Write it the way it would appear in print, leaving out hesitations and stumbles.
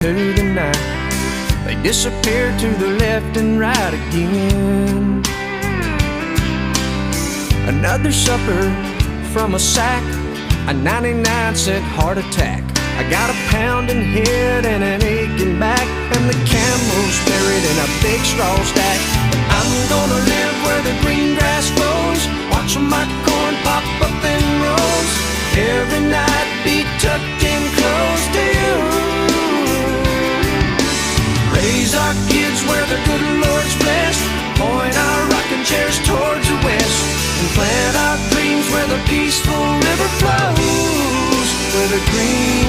to the night. They disappear to the left and right again. Another supper from a sack, a 99-cent heart attack. I got a pounding head and an aching back, and the camel's buried in a big straw stack. I'm gonna live where the green grass grows, watching my corn pop up in rows. Every night be tucked in close to you. Raise our kids where the good Lord's blessed, point our rocking chairs towards the west, and plant our dreams where the peaceful river flows, where the green